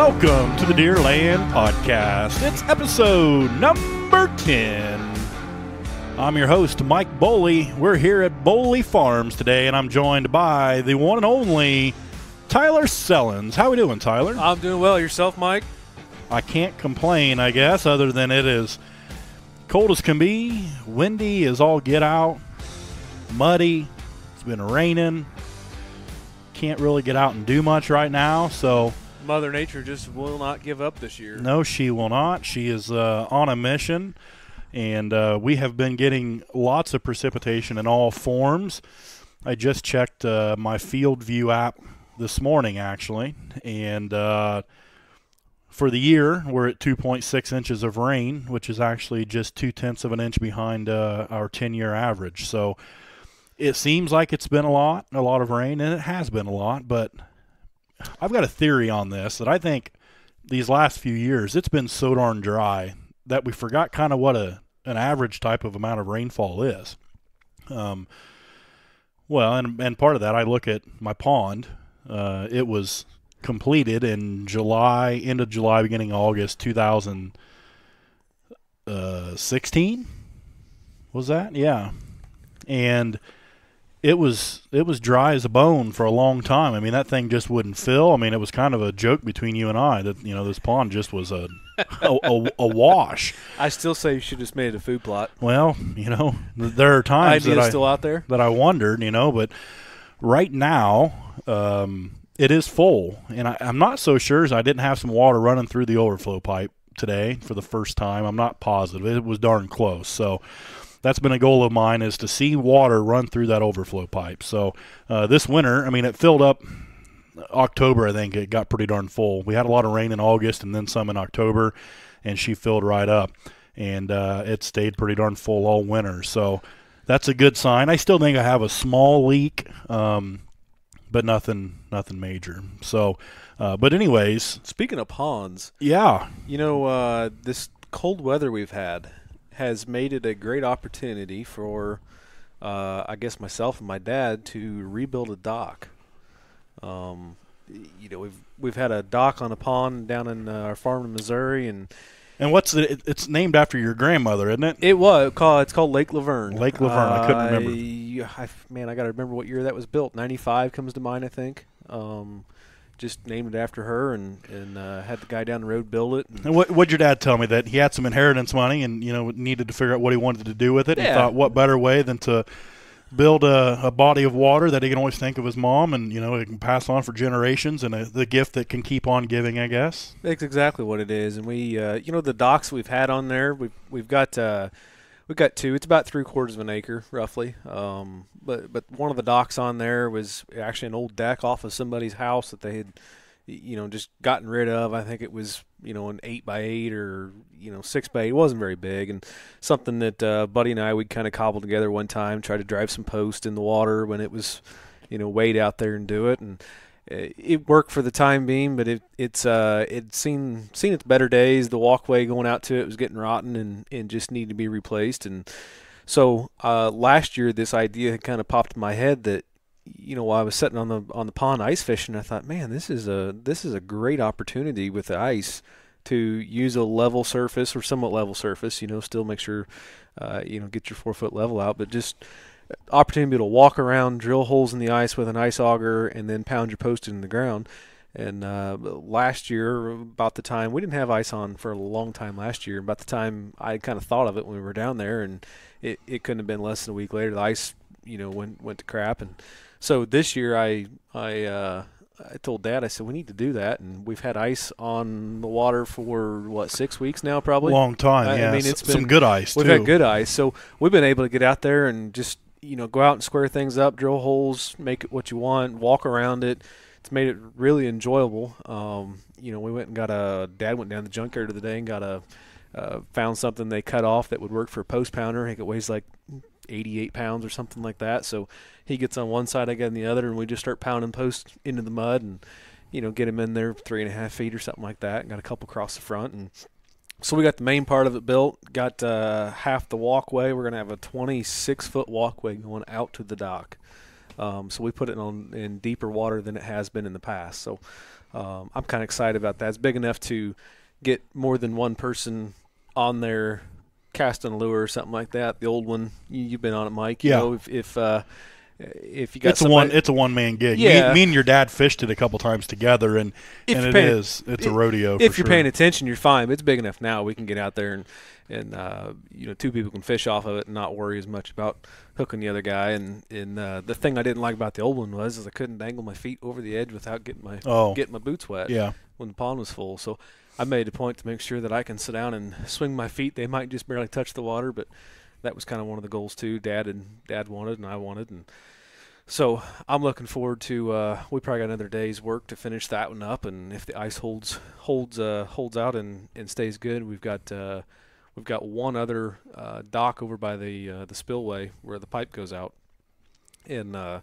Welcome to the Deerland Podcast. It's episode number 10. I'm your host, Mike Boley. We're here at Boley Farms today, and I'm joined by the one and only Tyler Sellens. How we doing, Tyler? I'm doing well. Yourself, Mike? I can't complain, I guess, other than it is cold as can be, windy as all get out, muddy, it's been raining. Can't really get out and do much right now, so Mother Nature just will not give up this year. no, she will not. She is on a mission, and we have been getting lots of precipitation in all forms. I just checked my Field View app this morning, actually, and for the year, we're at 2.6 inches of rain, which is actually just 0.2 of an inch behind our 10-year average. So it seems like it's been a lot of rain, and it has been a lot, but I've got a theory on this that I think these last few years it's been so darn dry that we forgot kind of what an average type of amount of rainfall is. And part of that, I look at my pond. It was completed in July, end of July, beginning of August 2016. Was that? Yeah. And it was dry as a bone for a long time. I mean, that thing just wouldn't fill. I mean, it was kind of a joke between you and I that, you know, this pond just was a wash. I still say you should have just made it a food plot. Well, you know, there are times Idea's still out there that I wondered, you know, but right now it is full, and I'm not so sure as I didn't have some water running through the overflow pipe today for the first time. I'm not positive. It was darn close. So that's been a goal of mine, is to see water run through that overflow pipe. So this winter, I mean, it filled up October, I think. It got pretty darn full. We had a lot of rain in August and then some in October, and she filled right up. And it stayed pretty darn full all winter. So that's a good sign. I still think I have a small leak, but nothing major. So, but anyways. Speaking of ponds. Yeah. You know, this cold weather we've had has made it a great opportunity for, I guess, myself and my dad to rebuild a dock. You know, we've had a dock on a pond down in our farm in Missouri, and it's named after your grandmother, isn't it? It's called Lake Laverne. Lake Laverne. I couldn't remember. I got to remember what year that was built. 95 comes to mind, I think. Just named it after her, and had the guy down the road build it. And what'd your dad tell me? That he had some inheritance money and, you know, needed to figure out what he wanted to do with it. Yeah. He thought, what better way than to build a body of water that he can always think of his mom, and, you know, it can pass on for generations, and the gift that can keep on giving, I guess. That's exactly what it is. And we, you know, the docks we've had on there, we've got two. It's about 3/4 of an acre, roughly. But one of the docks on there was actually an old deck off of somebody's house that they had, you know, just gotten rid of. I think it was, you know, an 8x8 or, you know, 6x8. It wasn't very big, and something that Buddy and I, we kind of cobbled together one time, tried to drive some post in the water when it was, you know, wade out there and do it, and it worked for the time being, but it'd seen its better days. The walkway going out to it was getting rotten and just needed to be replaced. And so last year, this idea had kind of popped in my head that, you know, while I was sitting on the pond ice fishing, I thought, man, this is a great opportunity with the ice to use a level surface or somewhat level surface. You know, still make sure you know, get your 4-foot level out, but just opportunity to walk around, drill holes in the ice with an ice auger, and then pound your post in the ground. And last year, about the time, we didn't have ice on for a long time last year. About the time I kind of thought of it when we were down there, and it couldn't have been less than a week later. The ice, you know, went to crap. And so this year I told Dad, I said, we need to do that. And we've had ice on the water for, 6 weeks now, probably? Long time, yeah. I mean, it's been some good ice, too. We've had good ice. So we've been able to get out there and just, you know, go out and square things up, drill holes, make it what you want, walk around it. It's made it really enjoyable. You know, we went and Dad went down to the junkyard the other day and found something they cut off that would work for a post pounder. I think it weighs like 88 pounds or something like that. So he gets on one side, I get on the other, and we just start pounding posts into the mud and, you know, get him in there 3.5 feet or something like that. Got a couple across the front, and so we got the main part of it built. Got half the walkway. We're gonna have a 26-foot walkway going out to the dock. So we put it in deeper water than it has been in the past. So I'm kind of excited about that. It's big enough to get more than one person on there casting a lure or something like that. The old one, you've been on it, Mike. You know, if you got it's a one-man gig. Yeah. Me and your dad fished it a couple times together, and it's a rodeo. If you're sure. paying attention, you're fine. But it's big enough now. We can get out there and two people can fish off of it and not worry as much about hooking the other guy. And the thing I didn't like about the old one was I couldn't dangle my feet over the edge without getting my boots wet. Yeah. When the pond was full. So I made a point to make sure that I can sit down and swing my feet. They might just barely touch the water, but that was kind of one of the goals too. Dad wanted and I wanted, and so I'm looking forward to. We probably got another day's work to finish that one up, and if the ice holds out and stays good, we've got one other dock over by the spillway where the pipe goes out, and I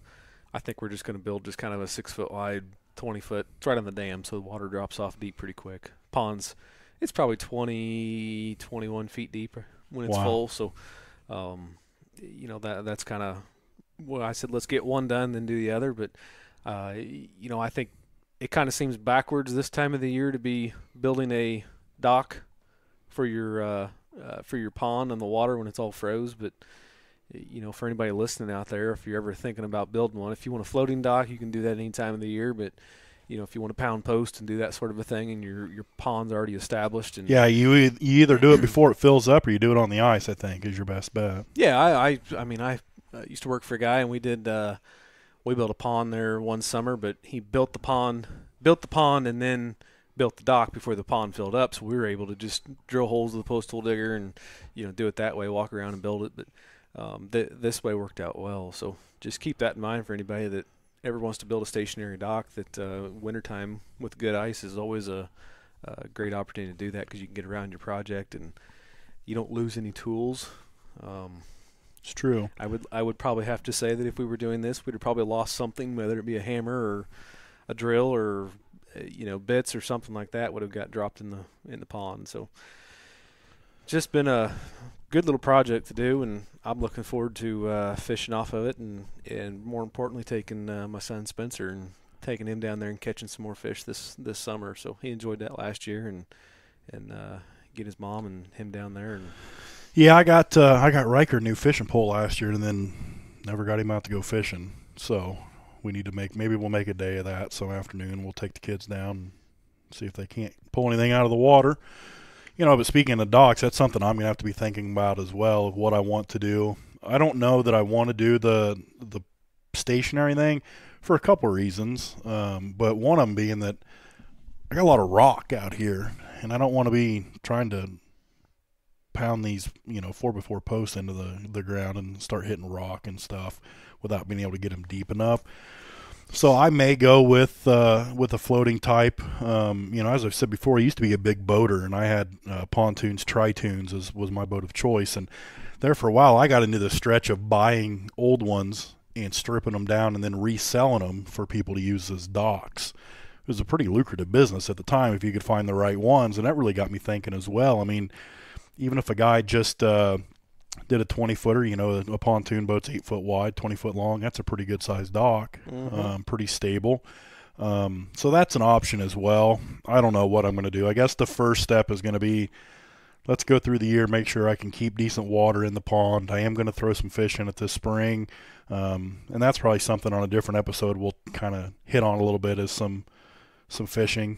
think we're just going to build just kind of a 6 foot wide, 20 foot. It's right on the dam, so the water drops off deep pretty quick. Ponds, it's probably 20, 21 feet deep when it's full. So, that's kind of. Well, I said let's get one done, then do the other. But, I think it kind of seems backwards this time of the year to be building a dock for your pond on the water when it's all froze. But, for anybody listening out there, if you're ever thinking about building one, if you want a floating dock, you can do that any time of the year. But, if you want a pound post and do that sort of a thing, and your pond's already established, and you either do it before it fills up or you do it on the ice. I think is your best bet. Yeah, I used to work for a guy, and we built a pond there one summer, but he built the pond, and then built the dock before the pond filled up. So we were able to just drill holes with a post hole digger and do it that way, walk around and build it. But this way worked out well. So just keep that in mind for anybody that ever wants to build a stationary dock. That wintertime with good ice is always a great opportunity to do that because you can get around your project and you don't lose any tools. It's true. I would probably have to say that if we were doing this, we'd have probably lost something, whether it be a hammer or a drill or bits or something like that would have got dropped in the pond. So just been a good little project to do, and I'm looking forward to fishing off of it, and more importantly, taking my son Spencer and taking him down there and catching some more fish this summer. So he enjoyed that last year, and get his mom and him down there. And yeah, I got Riker a new fishing pole last year, and then never got him out to go fishing. So we need to maybe we'll make a day of that. Some afternoon we'll take the kids down and see if they can't pull anything out of the water. But speaking of docks, that's something I'm going to have to be thinking about as well, of what I want to do. I don't know that I want to do the stationary thing for a couple of reasons, but one of them being that I got a lot of rock out here, and I don't want to be trying to pound these 4x4 posts into the ground and start hitting rock and stuff without being able to get them deep enough. So I may go with a floating type. As I've said before, I used to be a big boater, and I had pontoons, Tritoons was my boat of choice. And there for a while, I got into the stretch of buying old ones and stripping them down and then reselling them for people to use as docks. It was a pretty lucrative business at the time if you could find the right ones, and that really got me thinking as well. I mean, even if a guy just did a 20-footer, a pontoon boat's 8 foot wide, 20 foot long, that's a pretty good sized dock, pretty stable. So that's an option as well. I don't know what I'm going to do. I guess the first step is going to be, let's go through the year, make sure I can keep decent water in the pond. I am going to throw some fish in it this spring. And that's probably something on a different episode we'll kind of hit on a little bit, is some fishing.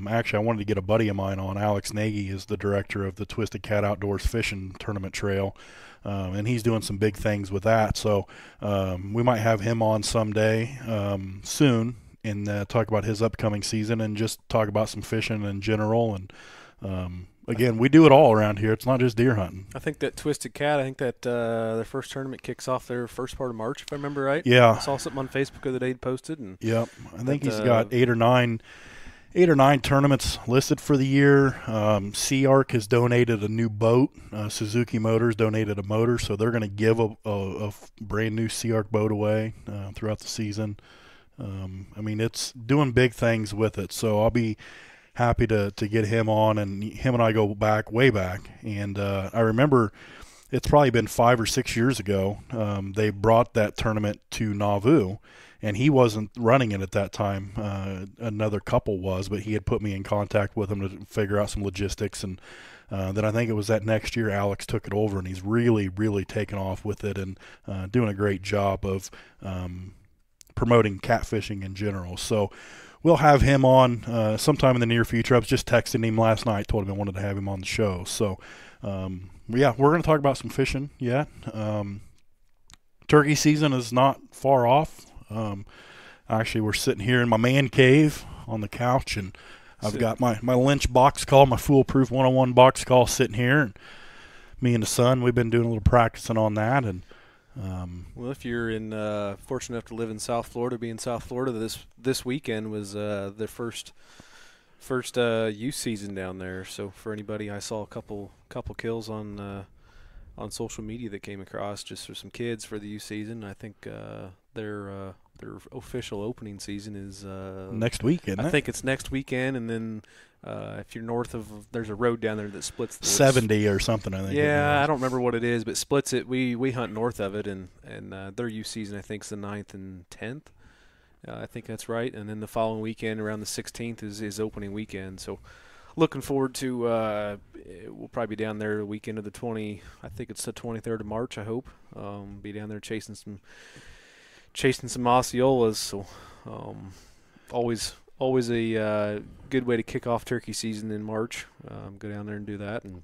Actually, I wanted to get a buddy of mine on. Alex Nagy is the director of the Twisted Cat Outdoors Fishing Tournament Trail, and he's doing some big things with that. So we might have him on someday soon and talk about his upcoming season and just talk about some fishing in general. And again, we do it all around here. It's not just deer hunting. I think that Twisted Cat, their first tournament kicks off their first part of March, if I remember right. Yeah. I saw something on Facebook the other day posted. And yep. I think he's got eight or nine tournaments listed for the year. Sea Arc has donated a new boat. Suzuki Motors donated a motor, so they're going to give a brand new Sea Arc boat away throughout the season. It's doing big things with it, so I'll be happy to get him on, and him and I go way back. And I remember it's probably been 5 or 6 years ago. They brought that tournament to Nauvoo, and he wasn't running it at that time. Another couple was, but he had put me in contact with him to figure out some logistics. And then I think it was that next year Alex took it over, and he's really, really taken off with it and doing a great job of promoting catfishing in general. So we'll have him on sometime in the near future. I was just texting him last night, told him I wanted to have him on the show. So, yeah, we're going to talk about some fishing yet. Turkey season is not far off. Actually, we're sitting here in my man cave on the couch, and I've got my Lynch box call, my Foolproof 101 box call sitting here. And me and the son, we've been doing a little practicing on that. And well, if you're fortunate enough to live in South Florida, be in South Florida, this weekend was the first youth season down there. So for anybody, I saw a couple kills on social media that came across just for some kids for the youth season. I think their official opening season is next week, isn't it? I think it's next weekend, and then if you're north of, there's a road down there that splits the 70 or something, I think. Yeah, I don't remember what it is, but splits it. We hunt north of it, and their youth season I think is the 9th and 10th. I think that's right. And then the following weekend, around the 16th, is opening weekend. So looking forward to. We'll probably be down there the weekend of the 20. I think it's the 23rd of March. I hope. Be down there chasing some Osceolas. So always a good way to kick off turkey season in March. Go down there and do that, and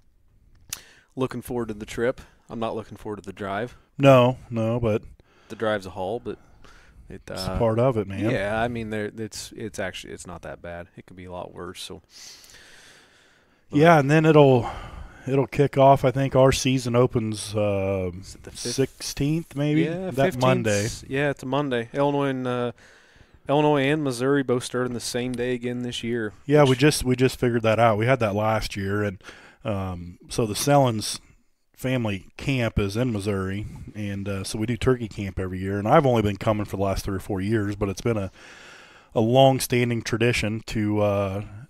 looking forward to the trip. I'm not looking forward to the drive. No, but the drive's a haul, but it's part of it, man. Yeah, I mean, it's not that bad. It could be a lot worse. So yeah, and then it'll kick off. I think our season opens the 16th, maybe. Yeah, that 15th, Monday. Yeah, it's a Monday. Illinois and Missouri both starting the same day again this year. Yeah, we just figured that out. We had that last year, and so the Sellens family camp is in Missouri, and so we do turkey camp every year. And I've only been coming for the last 3 or 4 years, but it's been a long-standing tradition to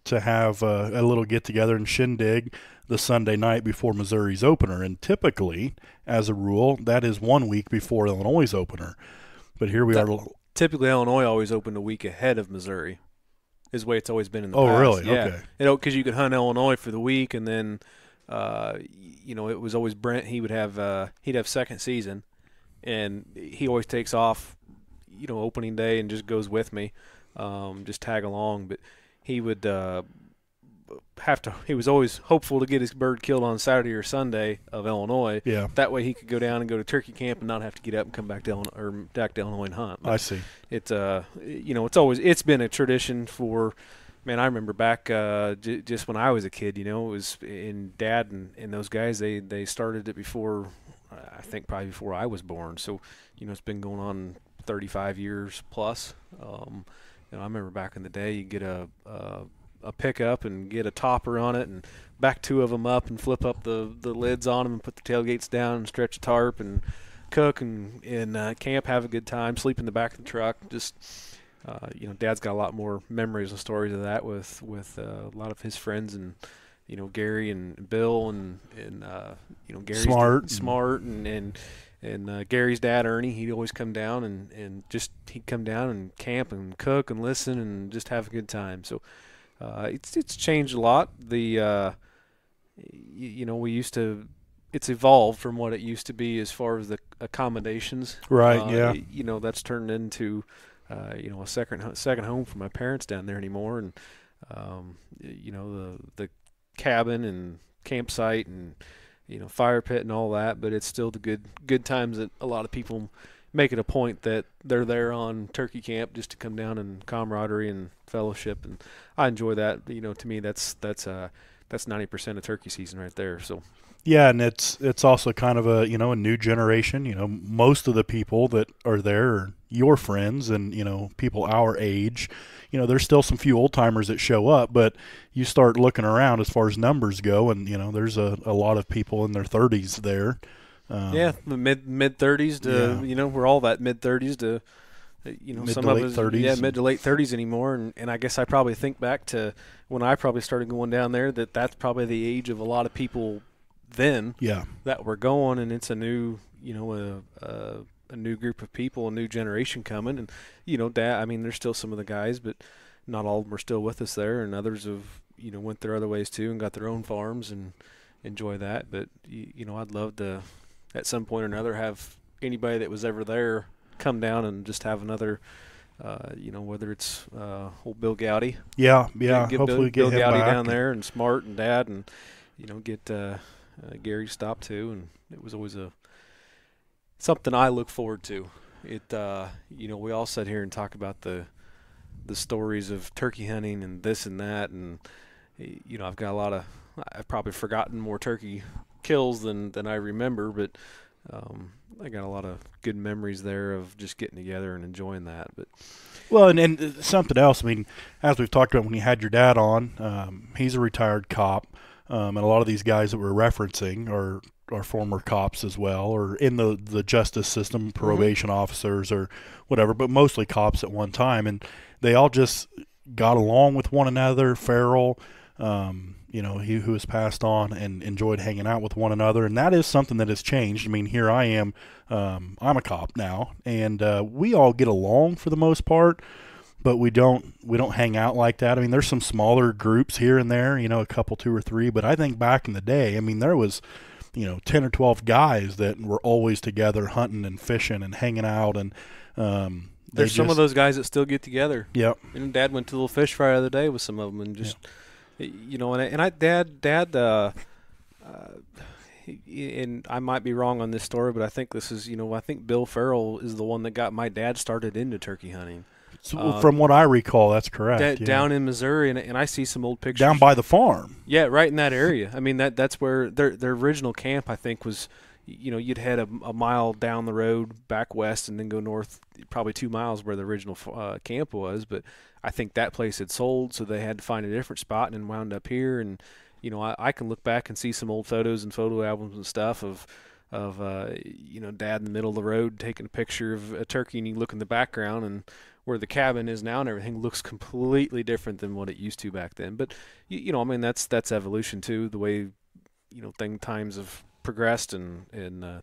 have a little get-together and shindig the Sunday night before Missouri's opener. And typically, as a rule, that is 1 week before Illinois' opener. But here we are. Typically, Illinois always opened a week ahead of Missouri. Is the way it's always been in the past. Oh, really? Yeah. Okay. Because you could hunt Illinois for the week, and then it was always Brent. He'd have second season, and he always takes off, opening day and just goes with me, just tag along. But he would he was always hopeful to get his bird killed on Saturday or Sunday of Illinois. Yeah. That way he could go down and go to turkey camp and not have to get up and come back to Illinois and hunt. But I see. It's it's been a tradition for. Man, I remember back just when I was a kid, it was in Dad and those guys, they started it before, I think probably before I was born. So, it's been going on 35 years plus. I remember back in the day, you get a pickup and get a topper on it and back 2 of them up and flip up the lids on them and put the tailgates down and stretch a tarp and cook and camp, have a good time, sleep in the back of the truck, just – Dad's got a lot more memories and stories of that with a lot of his friends and Gary and Bill and Gary's Smart and Gary's dad Ernie. He'd always come down and he'd come down and camp and cook and listen and just have a good time. So it's changed a lot. It's evolved from what it used to be as far as the accommodations. Right. Yeah. That's turned into a second home for my parents down there anymore, and the cabin and campsite and fire pit and all that. But it's still the good times that a lot of people make it a point that they're there on turkey camp just to come down and camaraderie and fellowship, and I enjoy that. To me that's 90% of turkey season right there. So. Yeah, and it's also kind of a a new generation. Most of the people that are there are your friends and people our age. There's still some few old timers that show up, but you start looking around as far as numbers go, and there's a lot of people in their 30s there. The mid 30s to we're all that mid 30s to mid some to of late us 30s. Mid to late 30s anymore, and I guess I probably think back to when I probably started going down there. That's probably the age of a lot of people then Yeah. that were going, and it's a new, a new group of people, a new generation coming, and Dad. I mean, there's still some of the guys, but not all of them are still with us there, and others have went their other ways too and got their own farms and enjoy that. But I'd love to at some point or another have anybody that was ever there come down and just have another. Whether it's old Bill Gowdy. Yeah. Get Hopefully Bill get him Gowdy back. down there, and Smart and Dad, and get Gary to stop too. And it was always something I look forward to. It we all sit here and talk about the stories of turkey hunting and this and that, and I've probably forgotten more turkey kills than I remember, but I got a lot of good memories there of just getting together and enjoying that. But Well, and something else. I mean, as we've talked about when you had your dad on, he's a retired cop, and a lot of these guys that we're referencing are former cops as well, or in the justice system, probation officers or whatever, but mostly cops at one time, and they all just got along with one another. Farrell, he who has passed on, and enjoyed hanging out with one another, and that is something that has changed. I mean, here I am, I'm a cop now, and we all get along for the most part, but we don't hang out like that. I mean, there's some smaller groups here and there, a couple, 2 or 3, but I think back in the day, I mean, there was 10 or 12 guys that were always together hunting and fishing and hanging out, and there's some of those guys that still get together. Yep. Dad went to a little fish fry the other day with some of them, and just Dad, and I might be wrong on this story, but I think this is, I think Bill Farrell is the one that got my dad started into turkey hunting. So, from what I recall, that's correct. Down in Missouri, and I see some old pictures. Down by the farm. Yeah, right in that area. I mean, that's where their original camp, I think, was, you'd head a mile down the road back west and then go north probably 2 miles where the original camp was. But I think that place had sold, so they had to find a different spot and then wound up here. And, I can look back and see some old photos and photo albums and stuff of Dad in the middle of the road taking a picture of a turkey, and you look in the background, and where the cabin is now and everything looks completely different than what it used to back then. But I mean, that's evolution too, the way times have progressed, and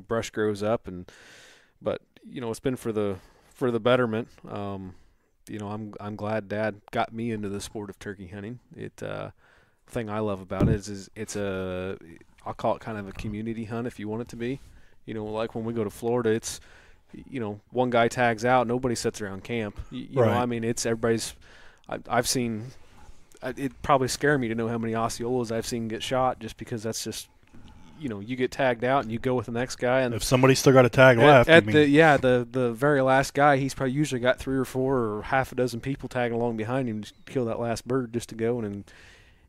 brush grows up, but it's been for the betterment. I'm glad Dad got me into the sport of turkey hunting. The thing I love about it is it's I'll call it kind of a community hunt if you want it to be. Like when we go to Florida, it's one guy tags out, nobody sits around camp. Right. I mean, it's everybody's. I've seen. It probably scare me to know how many Osceolas I've seen get shot, just because that's just. You get tagged out and you go with the next guy, and if somebody's still got a tag left, the very last guy, he's probably usually got 3 or 4 or half a dozen people tagging along behind him to kill that last bird just to go and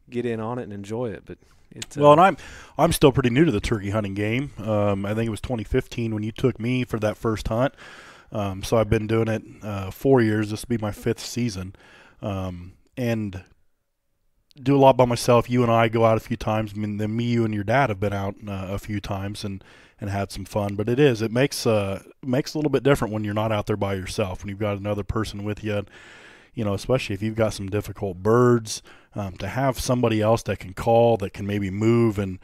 get in on it and enjoy it. But it's well, and I'm still pretty new to the turkey hunting game. I think it was 2015 when you took me for that first hunt. So I've been doing it 4 years. This will be my 5th season, and do a lot by myself. You and I go out a few times. I mean, then me, you, and your dad have been out a few times and had some fun. But it makes a little bit different when you're not out there by yourself. When you've got another person with you, especially if you've got some difficult birds, to have somebody else that can call, that can maybe move and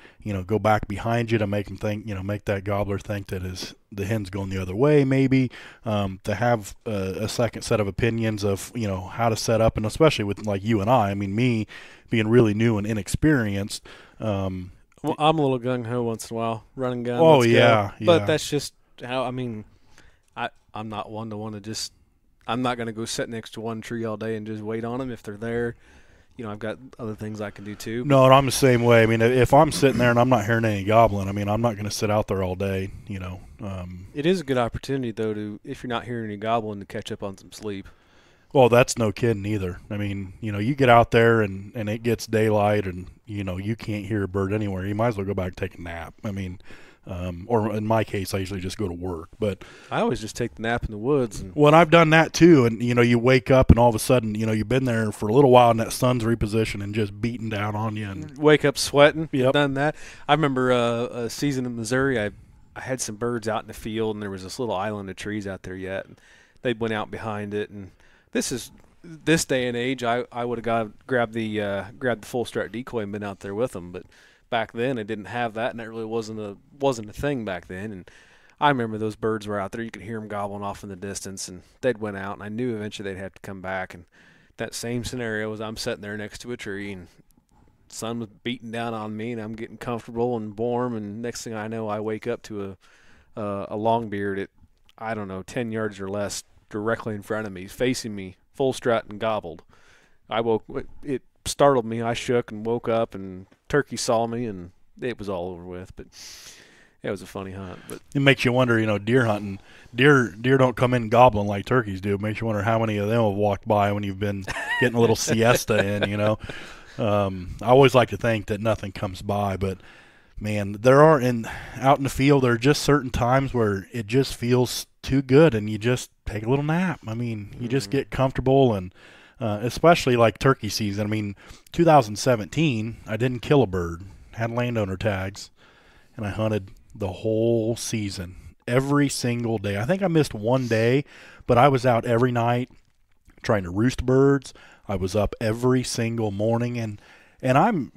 go back behind you to make them think, make that gobbler think that the hen's going the other way, maybe, to have a second set of opinions of how to set up, and especially with like you and I mean, me being really new and inexperienced. Well, I'm a little gung ho once in a while, running gun. Oh yeah, but that's just how. I mean, I'm not one to want to just. I'm not going to go sit next to one tree all day and just wait on them if they're there. I've got other things I can do too. No, and I'm the same way. I mean, if I'm sitting there and I'm not hearing any gobbling, I mean, I'm not going to sit out there all day. It is a good opportunity though if you're not hearing any gobbling, to catch up on some sleep. Well, that's no kidding either. I mean, you get out there and it gets daylight and, you can't hear a bird anywhere. You might as well go back and take a nap. I mean, or in my case, I usually just go to work. But I always just take the nap in the woods. Well, I've done that too. And, you wake up and all of a sudden, you've been there for a little while and that sun's repositioned and just beating down on you. And wake up sweating. Yep. Done that. I remember a season in Missouri, I had some birds out in the field, and there was this little island of trees out there yet. And they went out behind it, and this day and age, I would have grabbed the full strut decoy and been out there with them. But back then. It didn't have that, and that really wasn't a thing back then. And I remember those birds were out there. You could hear them gobbling off in the distance, and they'd went out, and I knew eventually they'd have to come back. And that same scenario was I'm sitting there next to a tree, and the sun was beating down on me, and I'm getting comfortable and warm, and next thing I know, I wake up to a longbeard at, I don't know, 10 yards or less directly in front of me, facing me, full strut and gobbled. It startled me. I shook and woke up, and turkey saw me, and it was all over with. But it was a funny hunt. But it makes you wonder, deer hunting. Deer don't come in gobbling like turkeys do. It makes you wonder how many of them have walked by when you've been getting a little siesta in. I always like to think that nothing comes by, but man, out in the field, there are just certain times where it just feels too good, and you just take a little nap. I mean, you just get comfortable, and especially like turkey season. I mean, 2017, I didn't kill a bird, had landowner tags, and I hunted the whole season, every single day. I think I missed one day, but I was out every night trying to roost birds. I was up every single morning, and I'm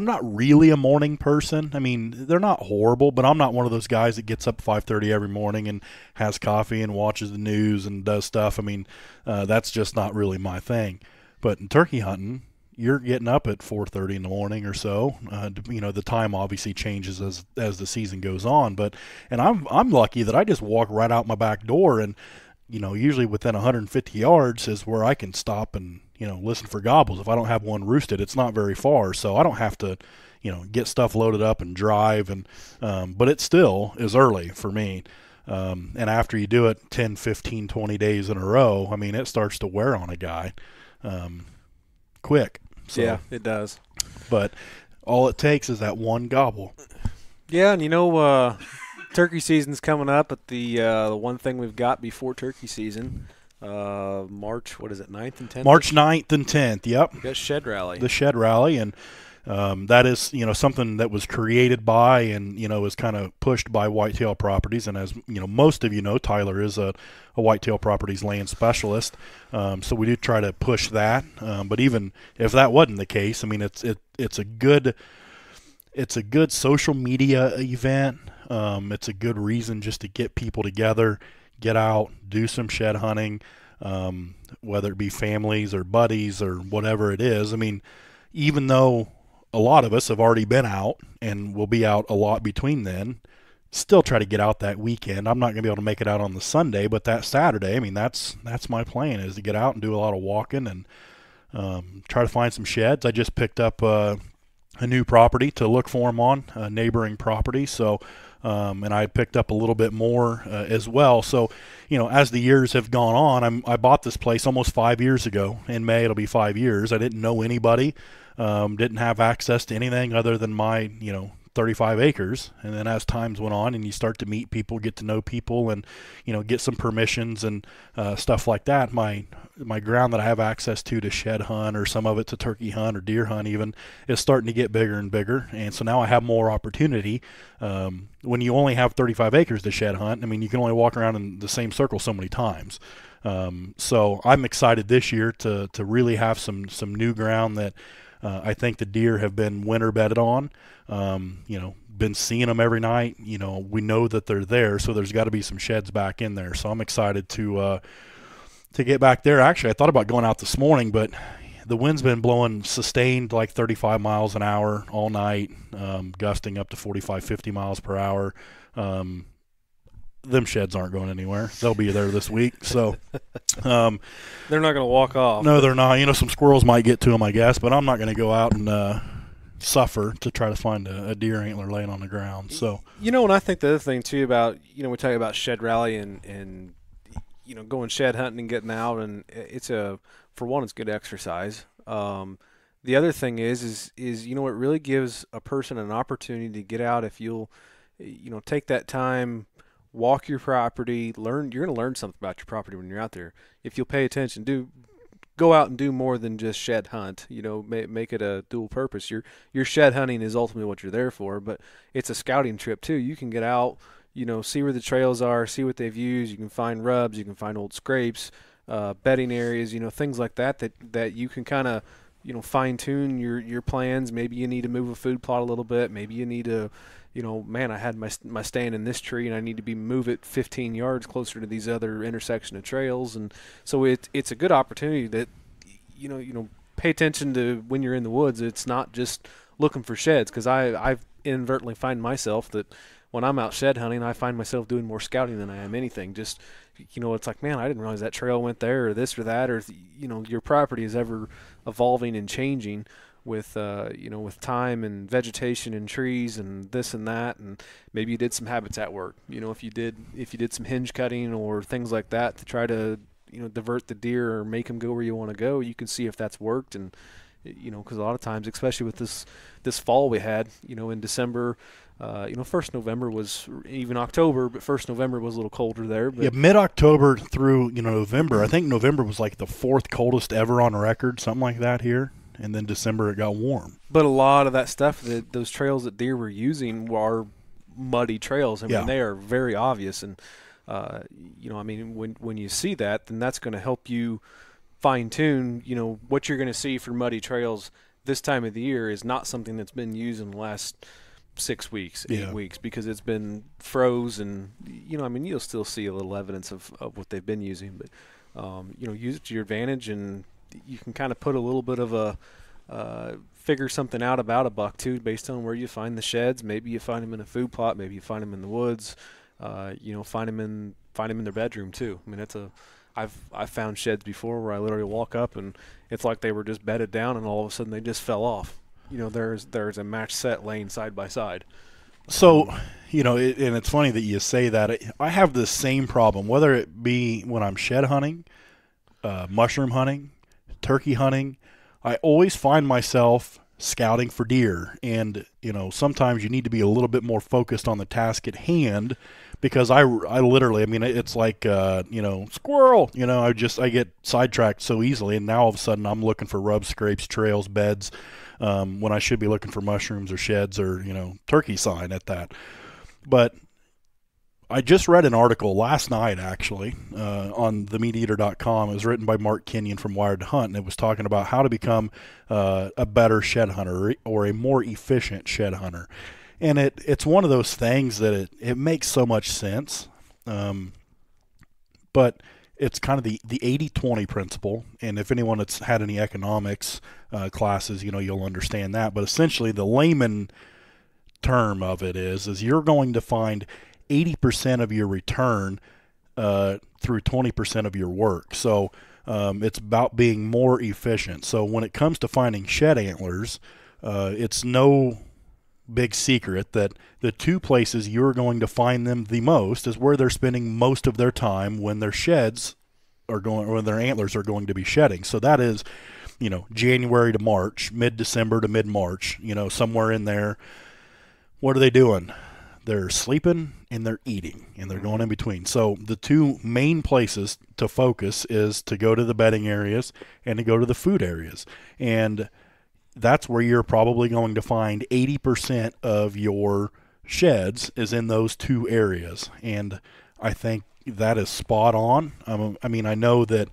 not really a morning person. I mean, they're not horrible, but I'm not one of those guys that gets up 5:30 every morning and has coffee and watches the news and does stuff. I mean, that's just not really my thing. But in turkey hunting, you're getting up at 4:30 in the morning or so. The time obviously changes as the season goes on. And I'm lucky that I just walk right out my back door, and usually within 150 yards is where I can stop and listen for gobbles. If I don't have one roosted, it's not very far, so I don't have to get stuff loaded up and drive. And but it still is early for me. And after you do it 10, 15, 20 days in a row, I mean, it starts to wear on a guy quick. So, yeah, it does. But all it takes is that one gobble. Yeah, and turkey season's coming up, but the one thing we've got before turkey season, March, what is it, 9th and 10th? March 9th and 10th, yep. We got Shed Rally. The Shed Rally, and that is, something that was created by and, is kind of pushed by Whitetail Properties. And as, most of you know, Tyler is a Whitetail Properties land specialist. So we do try to push that. But even if that wasn't the case, I mean, it's a good social media event. It's a good reason just to get people together, get out, do some shed hunting, whether it be families or buddies or whatever it is. I mean, even though a lot of us have already been out and will be out a lot between then, still try to get out that weekend. I'm not going to be able to make it out on the Sunday, but that Saturday, I mean, that's my plan, is to get out and do a lot of walking and try to find some sheds. I just picked up a new property to look for them on, a neighboring property. So, and I picked up a little bit more as well. So, as the years have gone on, I bought this place almost 5 years ago. In May, it'll be 5 years. I didn't know anybody, didn't have access to anything other than my, 35 acres. And then as times went on and you start to meet people, get to know people, and get some permissions and stuff like that, my ground that I have access to shed hunt, or some of it to turkey hunt or deer hunt even, is starting to get bigger and bigger. And so now I have more opportunity. When you only have 35 acres to shed hunt, I mean, you can only walk around in the same circle so many times. So I'm excited this year to really have some new ground that I think the deer have been winter bedded on. Been seeing them every night. We know that they're there, so there's got to be some sheds back in there. So I'm excited to get back there. Actually, I thought about going out this morning, but the wind's been blowing sustained like 35 miles an hour all night, gusting up to 45, 50 miles per hour. Them sheds aren't going anywhere. They'll be there this week. So they're not going to walk off. No, they're not. Some squirrels might get to them, I guess, but I'm not going to go out and suffer to try to find a deer antler laying on the ground. So and I think the other thing too about we talk about Shed Rally and going shed hunting and getting out, and for one, it's good exercise. The other thing is it really gives a person an opportunity to get out. If you'll take that time, walk your property, you're going to learn something about your property when you're out there. If you'll pay attention, go out and do more than just shed hunt. Make it a dual purpose. Your shed hunting is ultimately what you're there for, but it's a scouting trip too. You can get out, see where the trails are, see what they've used. You can find rubs, you can find old scrapes, bedding areas, things like that you can kind of fine tune your plans. Maybe you need to move a food plot a little bit. Maybe you need to, man, I had my stand in this tree and I need to move it 15 yards closer to these other intersection of trails. And so it's a good opportunity that, pay attention to when you're in the woods. It's not just looking for sheds, because I've inadvertently find myself that when I'm out shed hunting, I find myself doing more scouting than I am anything. Just, it's like, man, I didn't realize that trail went there, or this or that, or, your property is ever evolving and changing with, with time and vegetation and trees and this and that. And maybe you did some habitat work, if you did some hinge cutting or things like that to try to, divert the deer or make them go where you want to go, you can see if that's worked. And, because a lot of times, especially with this fall we had, in December, first November was, even October, but first November was a little colder there. But yeah, mid-October through, November. I think November was like the 4th coldest ever on record, something like that here. And then December it got warm. But a lot of that stuff, those trails that deer were using are muddy trails. I mean, they are very obvious. And, when you see that, then that's going to help you fine-tune, what you're going to see for muddy trails this time of the year is not something that's been used in the last 6 weeks, 8 weeks, because it's been froze. And, you'll still see a little evidence of what they've been using. But, use it to your advantage, and you can kind of put a little bit of a figure something out about a buck too, based on where you find the sheds. Maybe you find them in a food plot, maybe you find them in the woods. Find them in their bedroom too. I mean, I've found sheds before where I literally walk up and it's like they were just bedded down, and all of a sudden they just fell off. There's a match set laying side by side. So, and it's funny that you say that. I have the same problem, whether it be when I'm shed hunting, mushroom hunting, turkey hunting. I always find myself scouting for deer, and sometimes you need to be a little bit more focused on the task at hand, because I literally, it's like squirrel, I get sidetracked so easily, and now all of a sudden I'm looking for rub scrapes, trails, beds, when I should be looking for mushrooms or sheds or turkey sign at that. But I just read an article last night, actually, on themeateater.com. It was written by Mark Kenyon from Wired to Hunt, and it was talking about how to become a better shed hunter or a more efficient shed hunter. And it's one of those things that it makes so much sense, but it's kind of the 80-20 principle. And if anyone that's had any economics classes, you'll understand that. But essentially, the layman term of it is you're going to find 80% of your return through 20% of your work. So it's about being more efficient. So when it comes to finding shed antlers, it's no big secret that the two places you're going to find them the most is where they're spending most of their time when their sheds are going, or when their antlers are going to be shedding. So that is, January to March, mid-December to mid-March, somewhere in there. What are they doing? They're sleeping and they're eating, and they're going in between. So the two main places to focus is to go to the bedding areas and to go to the food areas. And that's where you're probably going to find 80% of your sheds is in those two areas. And I think that is spot on. I know that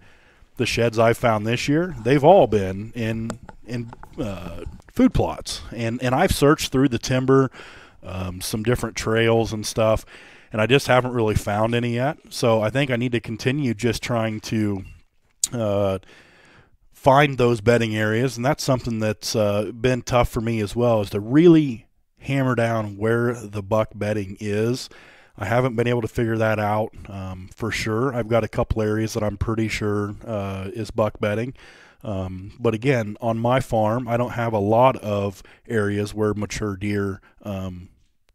the sheds I've found this year, they've all been in food plots. And I've searched through the timber, some different trails and stuff, and I just haven't really found any yet. So I think I need to continue just trying to find those bedding areas, and that's something that's been tough for me as well, is to really hammer down where the buck bedding is. I haven't been able to figure that out for sure. I've got a couple areas that I'm pretty sure is buck bedding. But again, on my farm, I don't have a lot of areas where mature deer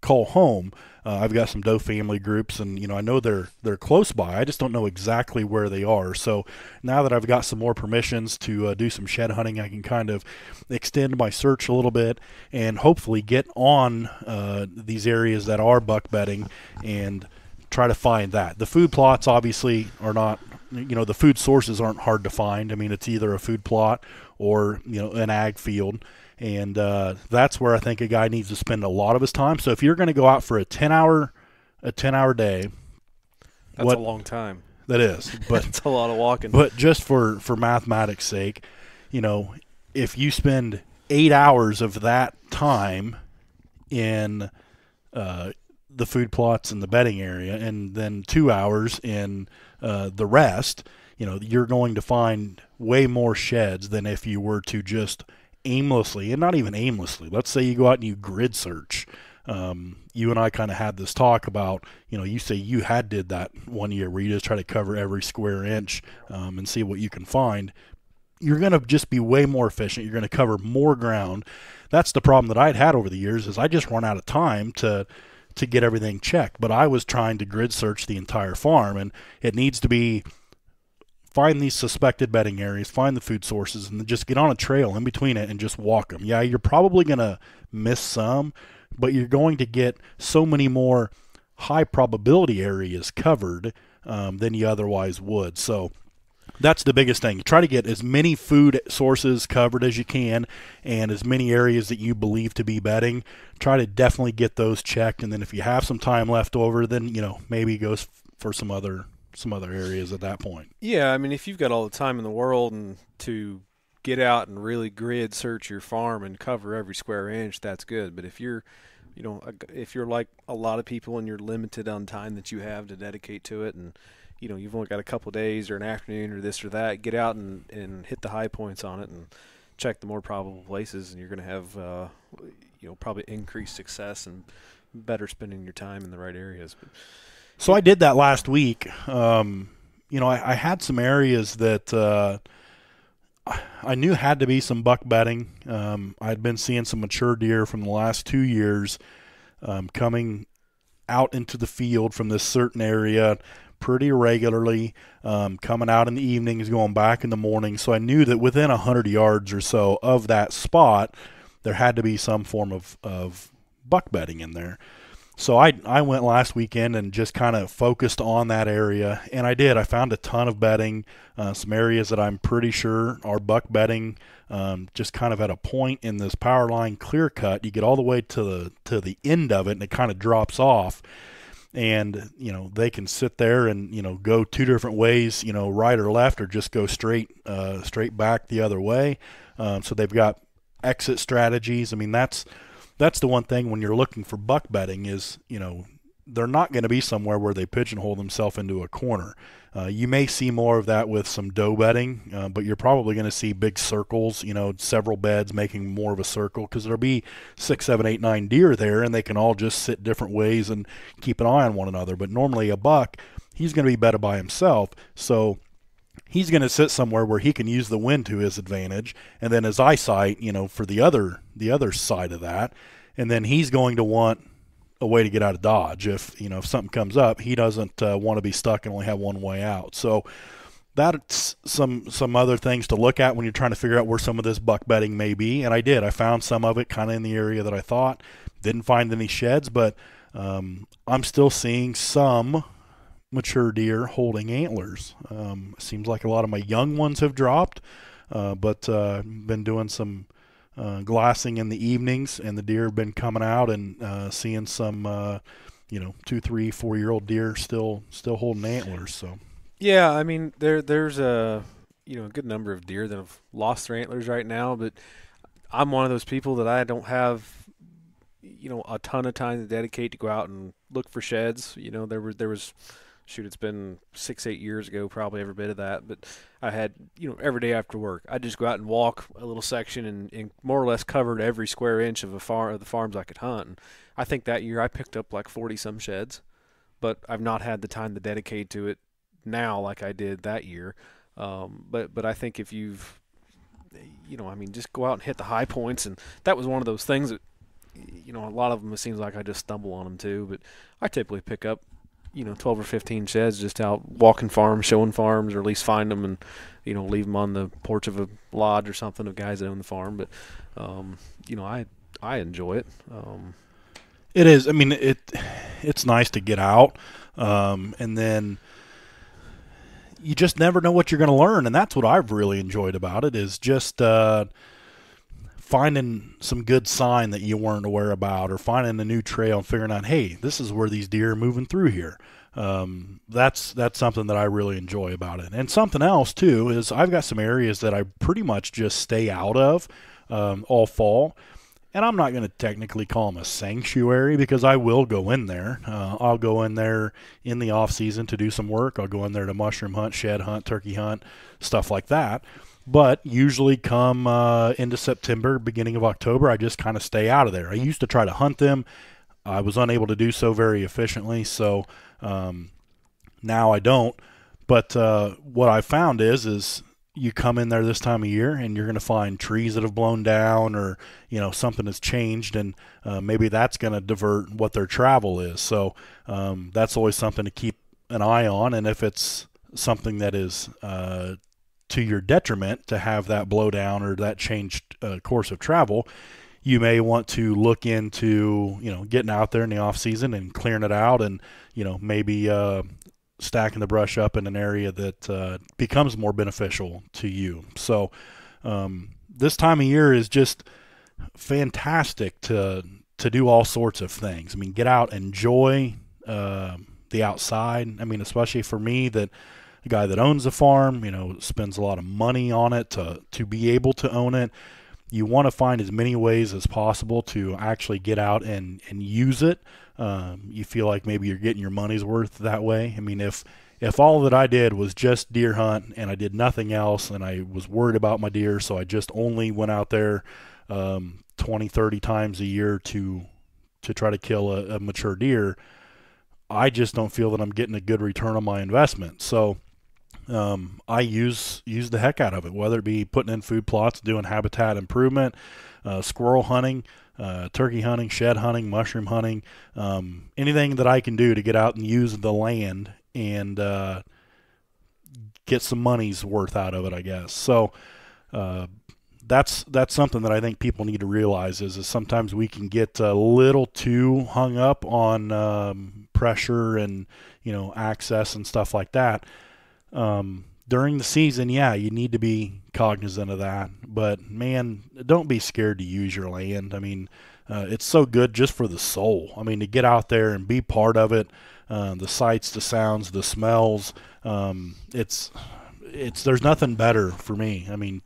call home. I've got some doe family groups, and I know they're close by. I just don't know exactly where they are. So now that I've got some more permissions to do some shed hunting, I can kind of extend my search a little bit and hopefully get on these areas that are buck bedding and try to find that. The food plots obviously are not, the food sources aren't hard to find. It's either a food plot or an ag field. And that's where I think a guy needs to spend a lot of his time. So if you're going to go out for a 10-hour day, that's a long time. That is, but it's a lot of walking. But just for mathematics' sake, if you spend 8 hours of that time in the food plots and the bedding area, and then 2 hours in the rest, you're going to find way more sheds than if you were to just aimlessly, and not even aimlessly. Let's say you go out and you grid search. You and I kind of had this talk about, you say you did that one year where you just try to cover every square inch and see what you can find. You're going to just be way more efficient. You're going to cover more ground. That's the problem that I'd had over the years, is I just run out of time to get everything checked. But I was trying to grid search the entire farm, and it needs to be find these suspected bedding areas, find the food sources, and then just get on a trail in between it and just walk them. Yeah, you're probably going to miss some, but you're going to get so many more high probability areas covered than you otherwise would. So that's the biggest thing. Try to get as many food sources covered as you can, and as many areas that you believe to be bedding. Try to definitely get those checked, and then if you have some time left over, then maybe go for some other areas at that point. Yeah, I mean, if you've got all the time in the world and to get out and really grid search your farm and cover every square inch, that's good. But if you're like a lot of people and you're limited on time that you have to dedicate to it, and you've only got a couple days or an afternoon or this or that, get out and hit the high points on it and check the more probable places, and you're going to have probably increased success and better spending your time in the right areas. So I did that last week. I had some areas that I knew had to be some buck bedding. I'd been seeing some mature deer from the last 2 years coming out into the field from this certain area pretty regularly, coming out in the evenings, going back in the morning. So I knew that within 100 yards or so of that spot, there had to be some form of buck bedding in there. So I went last weekend and just kind of focused on that area, and I did. I found a ton of bedding, some areas that I'm pretty sure are buck bedding, just kind of at a point in this power line clear cut. You get all the way to the end of it, and it kind of drops off. And they can sit there and go two different ways, right or left, or just go straight back the other way. So they've got exit strategies. I mean, that's the one thing when you're looking for buck bedding is, they're not going to be somewhere where they pigeonhole themselves into a corner. You may see more of that with some doe bedding, but you're probably going to see big circles, several beds making more of a circle, because there'll be 6, 7, 8, 9 deer there, and they can all just sit different ways and keep an eye on one another. But normally a buck, he's going to be bedded by himself, so he's going to sit somewhere where he can use the wind to his advantage, and then his eyesight, for the other side of that, and then he's going to want a way to get out of Dodge. If something comes up, he doesn't want to be stuck and only have one way out. So that's some other things to look at when you're trying to figure out where some of this buck bedding may be. And I did. I found some of it kind of in the area that I thought. Didn't find any sheds, but I'm still seeing some mature deer holding antlers. Seems like a lot of my young ones have dropped, but been doing some glassing in the evenings, and the deer have been coming out and seeing some 2, 3, 4-year-old deer still holding antlers. So yeah, I mean there's a good number of deer that have lost their antlers right now, but I'm one of those people that I don't have a ton of time to dedicate to go out and look for sheds. There was shoot, it's been 6, 8 years ago, probably every bit of that. But I had, every day after work, I'd just go out and walk a little section and more or less covered every square inch of the farms I could hunt. And I think that year I picked up like 40-some sheds, but I've not had the time to dedicate to it now like I did that year. But I think if you've, just go out and hit the high points. And that was one of those things that, a lot of them, it seems like I just stumble on them too. But I typically pick up 12 or 15 sheds just out walking farms, showing farms, or at least find them and, leave them on the porch of a lodge or something of guys that own the farm. But, I enjoy it. It is. I mean, it's nice to get out, and then you just never know what you're going to learn. And that's what I've really enjoyed about it, is just finding some good sign that you weren't aware about, or finding a new trail and figuring out, hey, this is where these deer are moving through here. That's something that I really enjoy about it. And something else too is I've got some areas that I pretty much just stay out of all fall. And I'm not going to technically call them a sanctuary because I will go in there. I'll go in there in the off season to do some work. I'll go in there to mushroom hunt, shed hunt, turkey hunt, stuff like that. But usually come into September, beginning of October, I just kind of stay out of there. I used to try to hunt them. I was unable to do so very efficiently, so now I don't. But what I found is you come in there this time of year and you're going to find trees that have blown down, or something has changed, and maybe that's going to divert what their travel is. So that's always something to keep an eye on. And if it's something that is to your detriment to have that blow down or that changed course of travel, you may want to look into getting out there in the off season and clearing it out, and maybe stacking the brush up in an area that becomes more beneficial to you. So this time of year is just fantastic to do all sorts of things. I mean, get out, enjoy the outside. I mean, especially for me, that a guy that owns a farm, spends a lot of money on it to be able to own it. You want to find as many ways as possible to actually get out and use it. You feel like maybe you're getting your money's worth that way. I mean, if all that I did was just deer hunt and I did nothing else, and I was worried about my deer, so I just only went out there 20, 30 times a year to try to kill a mature deer, I just don't feel that I'm getting a good return on my investment. So I use the heck out of it, whether it be putting in food plots, doing habitat improvement, squirrel hunting, turkey hunting, shed hunting, mushroom hunting, anything that I can do to get out and use the land and get some money's worth out of it, I guess. So that's something that I think people need to realize is sometimes we can get a little too hung up on pressure and access and stuff like that. During the season, yeah, you need to be cognizant of that, but man, don't be scared to use your land. I mean, it's so good just for the soul. I mean, to get out there and be part of it, the sights, the sounds, the smells, there's nothing better for me. I mean,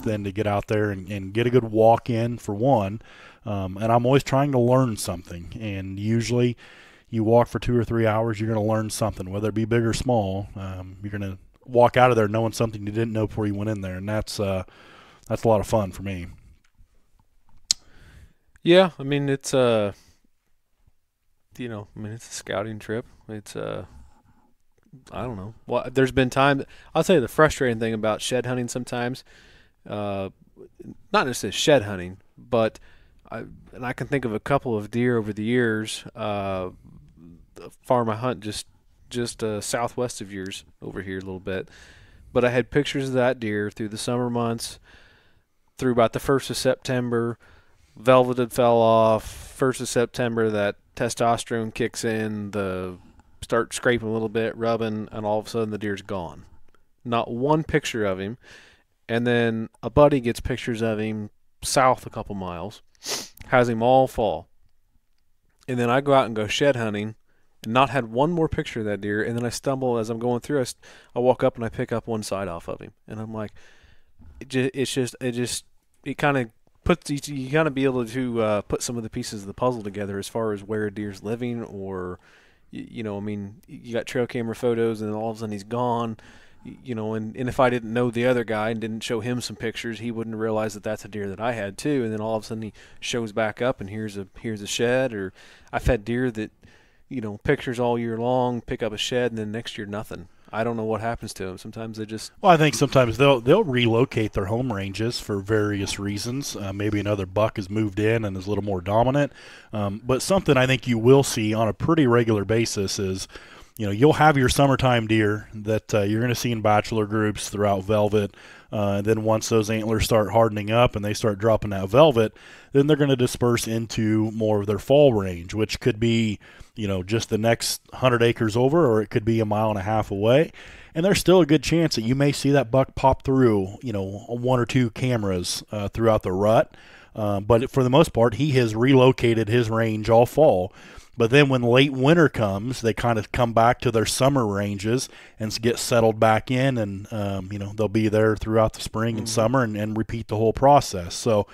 than to get out there and get a good walk in, for one. And I'm always trying to learn something, and usually you walk for 2 or 3 hours, you're going to learn something, whether it be big or small. You're going to walk out of there knowing something you didn't know before you went in there, and that's a lot of fun for me. Yeah, I mean it's it's a scouting trip. It's I don't know. Well, there's been time. I'll tell you the frustrating thing about shed hunting sometimes. Not necessarily shed hunting, but I can think of a couple of deer over the years. The farm I hunt just southwest of yours over here a little bit, but I had pictures of that deer through the summer months, through about the 1st of September. Velveted fell off. 1st of September, that testosterone kicks in, the start scraping a little bit, rubbing, and all of a sudden the deer's gone. Not one picture of him. And then a buddy gets pictures of him south a couple miles, has him all fall. And then I go out and go shed hunting and not had one more picture of that deer. And then I stumble as I'm going through. I walk up and I pick up one side off of him. And I'm like, it kind of puts you kind of be able to put some of the pieces of the puzzle together as far as where a deer's living, or I mean, you got trail camera photos and then all of a sudden he's gone. And if I didn't know the other guy and didn't show him some pictures, he wouldn't realize that that's a deer that I had too. And then all of a sudden he shows back up and here's a shed. Or I've had deer that, pictures all year long, pick up a shed, and then next year nothing. I don't know what happens to them. Sometimes they just... Well, I think sometimes they'll relocate their home ranges for various reasons. Maybe another buck has moved in and is a little more dominant. But something I think you will see on a pretty regular basis is, you'll have your summertime deer that you're going to see in bachelor groups throughout velvet. Then once those antlers start hardening up and they start dropping that velvet, then they're going to disperse into more of their fall range, which could be, just the next 100 acres over, or it could be a mile and a half away. and there's still a good chance that you may see that buck pop through, one or two cameras throughout the rut. But for the most part, he has relocated his range all fall. But then when late winter comes, they kind of come back to their summer ranges and get settled back in, and they'll be there throughout the spring and summer and repeat the whole process. So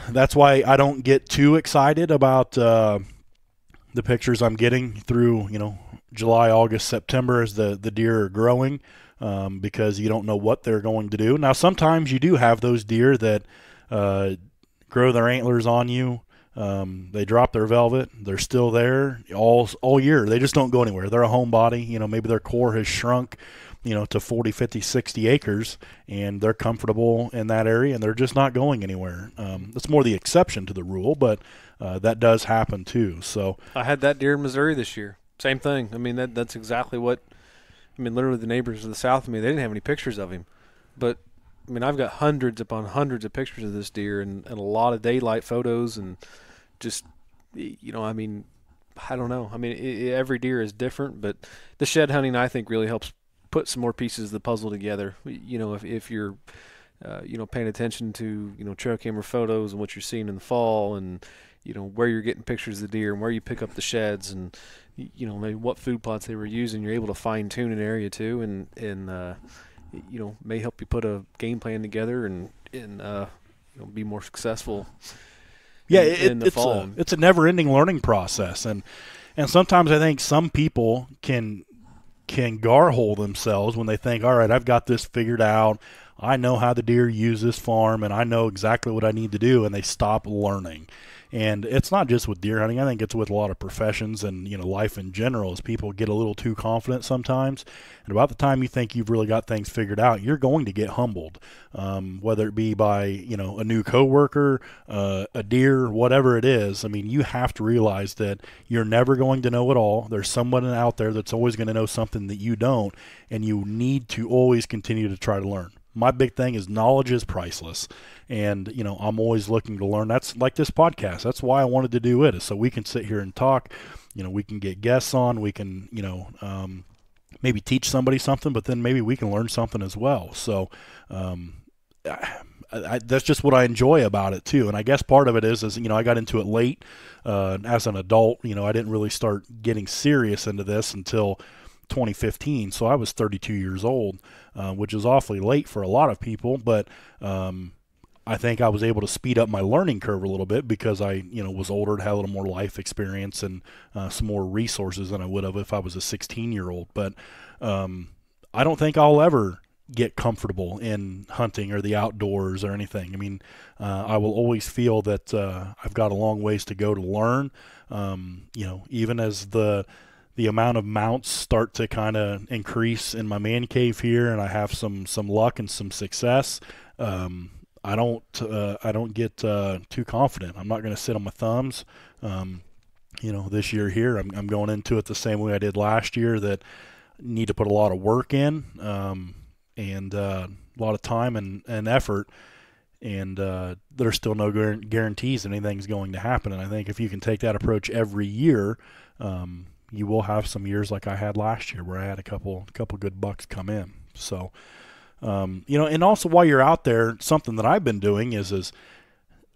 that's why I don't get too excited about the pictures I'm getting through July, August, September as the deer are growing, because you don't know what they're going to do. Now sometimes you do have those deer that grow their antlers on you. They drop their velvet. They're still there all year. They just don't go anywhere. They're a homebody. Maybe their core has shrunk, to 40, 50, 60 acres, and they're comfortable in that area, and they're just not going anywhere. That's more the exception to the rule, but that does happen too. So I had that deer in Missouri this year. Same thing. I mean, that's exactly what. I mean, literally the neighbors to the south of me, they didn't have any pictures of him, but I mean, I've got hundreds upon hundreds of pictures of this deer and a lot of daylight photos, and just, I mean, I don't know. I mean, every deer is different, but the shed hunting, I think, really helps put some more pieces of the puzzle together. If you're, paying attention to, trail camera photos and what you're seeing in the fall, and, where you're getting pictures of the deer and where you pick up the sheds, and, maybe what food plots they were using, you're able to fine tune an area too, and may help you put a game plan together and be more successful. Yeah, it's a never-ending learning process, and sometimes I think some people can garhole themselves when they think, all right, I've got this figured out. I know how the deer use this farm, and I know exactly what I need to do, and they stop learning. And it's not just with deer hunting. I think it's with a lot of professions and life in general, as people get a little too confident sometimes. And about the time you think you've really got things figured out, you're going to get humbled, whether it be by a new coworker, a deer, whatever it is. I mean, you have to realize that you're never going to know it all. There's someone out there that's always going to know something that you don't, and you need to always continue to try to learn. My big thing is knowledge is priceless, and I'm always looking to learn. That's like this podcast. That's why I wanted to do it, is so we can sit here and talk. We can get guests on. We can maybe teach somebody something, but then maybe we can learn something as well. So that's just what I enjoy about it too. And I guess part of it is I got into it late as an adult. I didn't really start getting serious into this until 2015, so I was 32 years old, which is awfully late for a lot of people, but I think I was able to speed up my learning curve a little bit because I was older, had a little more life experience and some more resources than I would have if I was a 16-year-old. But I don't think I'll ever get comfortable in hunting or the outdoors or anything. I mean, I will always feel that I've got a long ways to go to learn, even as the amount of mounts start to kind of increase in my man cave here, and I have some luck and some success. I don't get too confident. I'm not going to sit on my thumbs. This year here, I'm going into it the same way I did last year. That need to put a lot of work in, and a lot of time and effort. And there's still no guarantees that anything's going to happen. And I think if you can take that approach every year, you will have some years like I had last year where I had a couple good bucks come in. So, and also while you're out there, something that I've been doing is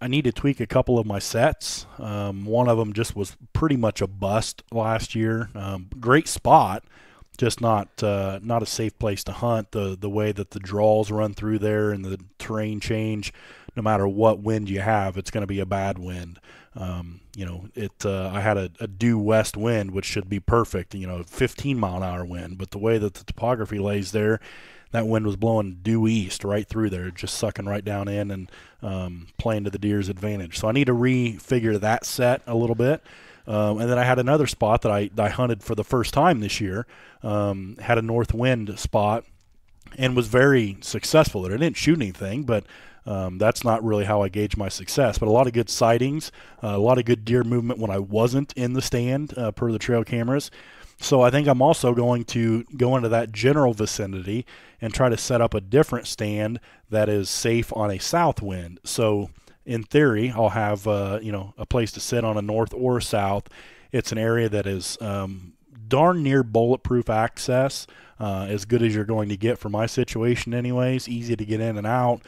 I need to tweak a couple of my sets. One of them just was pretty much a bust last year. Great spot, just not a safe place to hunt. The way that the draws run through there and the terrain change, no matter what wind you have, it's going to be a bad wind. I had a due west wind, which should be perfect, 15 mile an hour wind, but the way that the topography lays there, that wind was blowing due east right through there, just sucking right down in and playing to the deer's advantage. So I need to refigure that set a little bit. And then I had another spot that I hunted for the first time this year, had a north wind spot and was very successful. I didn't shoot anything, but that's not really how I gauge my success. But a lot of good sightings, a lot of good deer movement when I wasn't in the stand per the trail cameras. So I think I'm also going to go into that general vicinity and try to set up a different stand that is safe on a south wind. So in theory, I'll have a place to sit on a north or south. It's an area that is darn near bulletproof access, as good as you're going to get for my situation anyways. Easy to get in and out.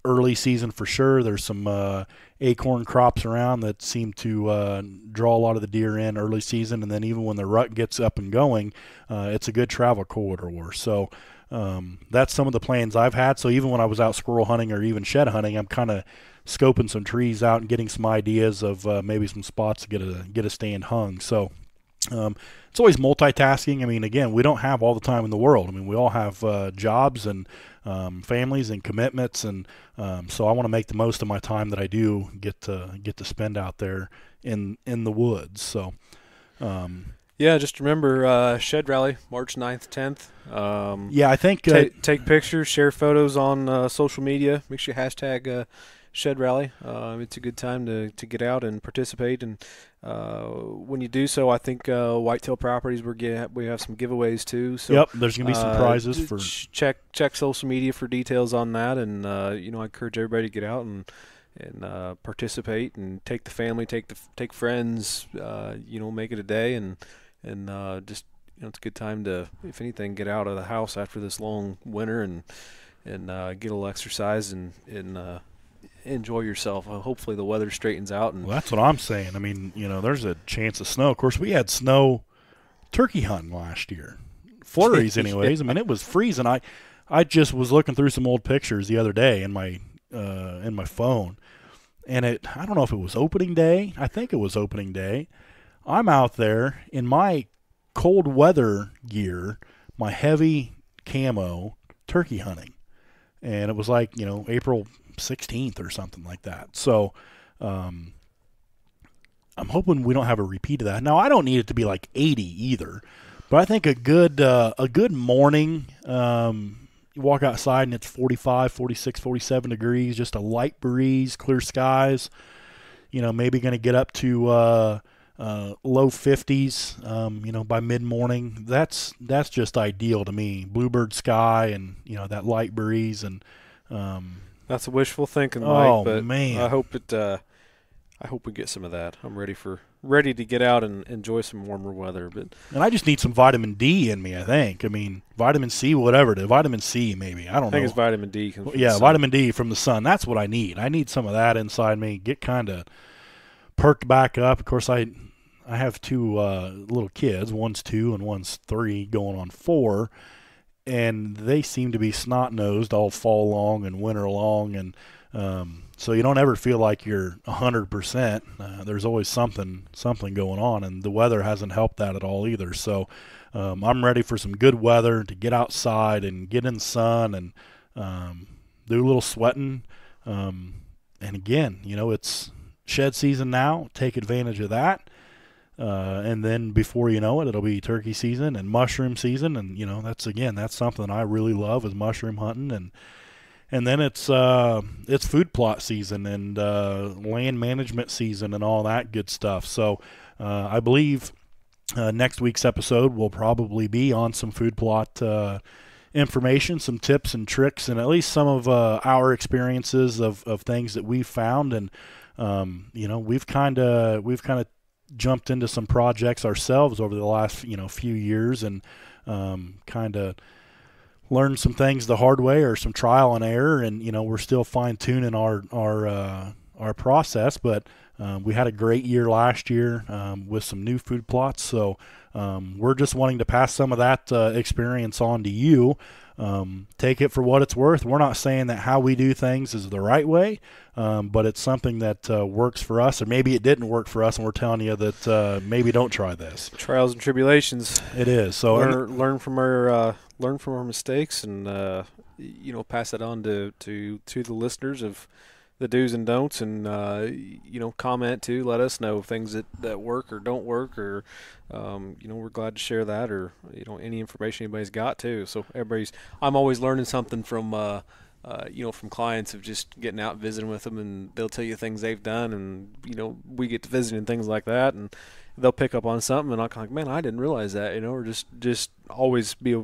Early season for sure. There's some acorn crops around that seem to draw a lot of the deer in early season, and then even when the rut gets up and going, it's a good travel corridor. So that's some of the plans I've had. So even when I was out squirrel hunting or even shed hunting, I'm kind of scoping some trees out and getting some ideas of maybe some spots to get a stand hung. So it's always multitasking. I mean, again, we don't have all the time in the world. I mean, we all have jobs and families and commitments, and so I want to make the most of my time that I do get to spend out there in the woods. So yeah, just remember Shed Rally, March 9th, 10th. Yeah, I think take pictures, share photos on social media. Make sure you hashtag Shed Rally. It's a good time to get out and participate. And when you do so, I think Whitetail Properties we have some giveaways too. So yep, there's gonna be some prizes for check social media for details on that. And I encourage everybody to get out and participate and take the family, take friends. Make it a day and just it's a good time to, if anything, get out of the house after this long winter and get a little exercise and enjoy yourself. Hopefully the weather straightens out. And well, that's what I'm saying. I mean, there's a chance of snow. Of course, we had snow turkey hunting last year, flurries, anyways. I mean, it was freezing. I just was looking through some old pictures the other day in my phone, and I don't know if it was opening day. I think it was opening day. I'm out there in my cold weather gear, my heavy camo, turkey hunting, and it was like April 16th or something like that. So I'm hoping we don't have a repeat of that. Now, I don't need it to be like 80 either, but I think a good morning, you walk outside and it's 45, 46, 47 degrees, just a light breeze, clear skies, maybe going to get up to low 50s, by mid-morning. That's just ideal to me. Bluebird sky and, that light breeze and that's a wishful thinking, Mike. But man, I hope we get some of that. I'm ready to get out and enjoy some warmer weather. And I just need some vitamin D in me, I think. I mean, vitamin C, whatever. Vitamin C, maybe. I don't know. I think it's vitamin D. Vitamin D from the sun. That's what I need. I need some of that inside me. Get kind of perked back up. Of course, I have two little kids. One's 2 and one's 3, going on 4. And they seem to be snot-nosed all fall long and winter long, and so you don't ever feel like you're 100%. There's always something going on, and the weather hasn't helped that at all either. So I'm ready for some good weather to get outside and get in the sun and do a little sweating. And again, it's shed season now. Take advantage of that. And then before you know it, it'll be turkey season and mushroom season, and that's something I really love, is mushroom hunting, and then it's food plot season and land management season and all that good stuff. So I believe next week's episode will probably be on some food plot information, some tips and tricks, and at least some of our experiences of things that we've found, and we've kind of jumped into some projects ourselves over the last few years, and kind of learned some things the hard way or some trial and error, and we're still fine-tuning our process, but we had a great year last year with some new food plots, so we're just wanting to pass some of that experience on to you. Take it for what it's worth. We're not saying that how we do things is the right way, but it's something that works for us, or maybe it didn't work for us, and we're telling you that maybe don't try this. Trials and tribulations. It is. So learn from our mistakes, and pass it on to the listeners of the do's and don'ts, and comment too. Let us know things that work or don't work, or we're glad to share that, or any information anybody's got too. So I'm always learning something from from clients, of just getting out and visiting with them, and they'll tell you things they've done, and we get to visiting things like that, and they'll pick up on something, and I'm kind of like, man, I didn't realize that, or just always be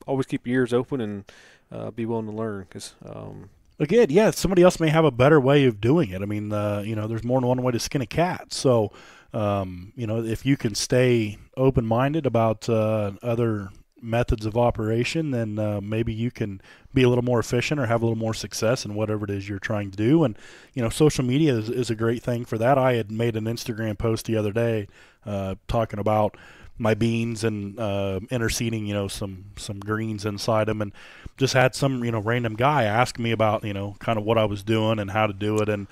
always keep your ears open and be willing to learn, because again, yeah, somebody else may have a better way of doing it. I mean, there's more than one way to skin a cat. So if you can stay open-minded about other methods of operation, then maybe you can be a little more efficient or have a little more success in whatever it is you're trying to do. And social media is a great thing for that. I had made an Instagram post the other day talking about my beans and interseeding some greens inside them, and just had some random guy ask me about kind of what I was doing and how to do it. And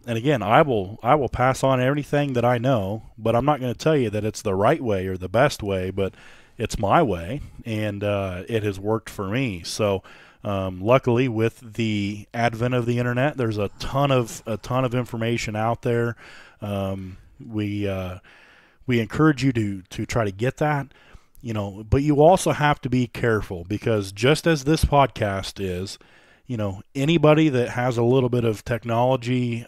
again, I will pass on everything that I know, but I'm not going to tell you that it's the right way or the best way, but it's my way, and it has worked for me. So luckily, with the advent of the internet, there's a ton of information out there. We encourage you to try to get that, but you also have to be careful, because just as this podcast is, anybody that has a little bit of technology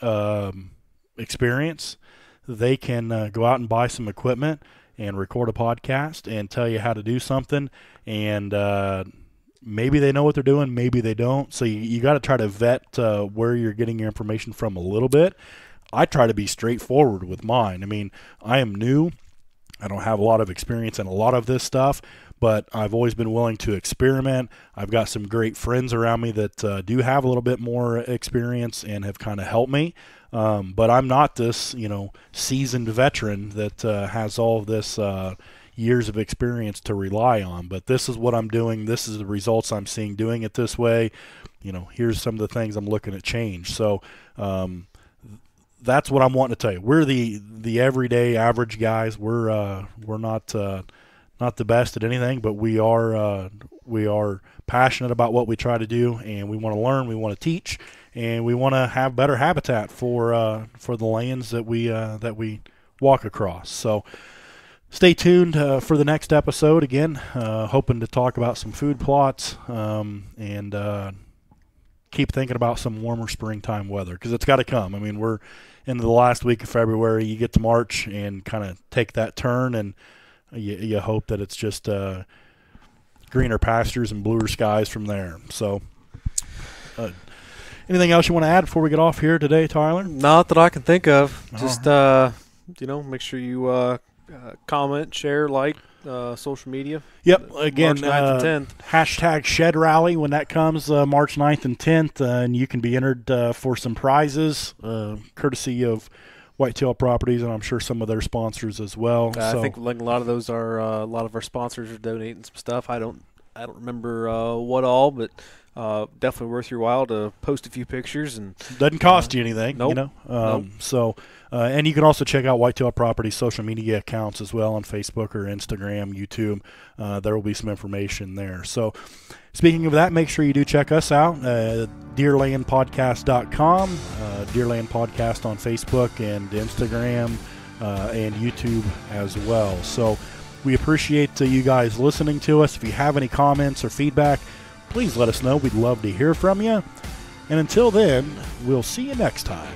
experience, they can go out and buy some equipment and record a podcast and tell you how to do something, and maybe they know what they're doing, maybe they don't. So you got to try to vet where you're getting your information from a little bit. I try to be straightforward with mine. I mean, I am new. I don't have a lot of experience in a lot of this stuff, but I've always been willing to experiment. I've got some great friends around me that do have a little bit more experience and have kind of helped me. But I'm not this, seasoned veteran that has all of this years of experience to rely on. But this is what I'm doing. This is the results I'm seeing doing it this way. Here's some of the things I'm looking at change. So that's what I'm wanting to tell you. We're the everyday average guys. We're not the best at anything, but we are passionate about what we try to do, and we want to learn, we want to teach, and we want to have better habitat for the lands that we walk across. So stay tuned for the next episode. Again, hoping to talk about some food plots and keep thinking about some warmer springtime weather, because it's got to come. I mean, we're into the last week of February. You get to March and kind of take that turn, and you hope that it's just greener pastures and bluer skies from there. So anything else you want to add before we get off here today, Tyler? Not that I can think of. Just make sure you comment, share, like social media. Yep. Again, March 9th and 10th. Hashtag Shed Rally when that comes, March 9th and 10th, and you can be entered for some prizes, courtesy of Whitetail Properties, and I'm sure some of their sponsors as well. I think like a lot of those are a lot of our sponsors are donating some stuff. I don't remember what all, but definitely worth your while to post a few pictures, and doesn't cost you anything. Nope. Nope. So and you can also check out Whitetail Properties social media accounts as well on Facebook or Instagram, YouTube. There will be some information there. So speaking of that, make sure you do check us out, deerlandpodcast.com, Deerland Podcast on Facebook and Instagram and YouTube as well. So we appreciate you guys listening to us. If you have any comments or feedback, please let us know. We'd love to hear from you. And until then, we'll see you next time.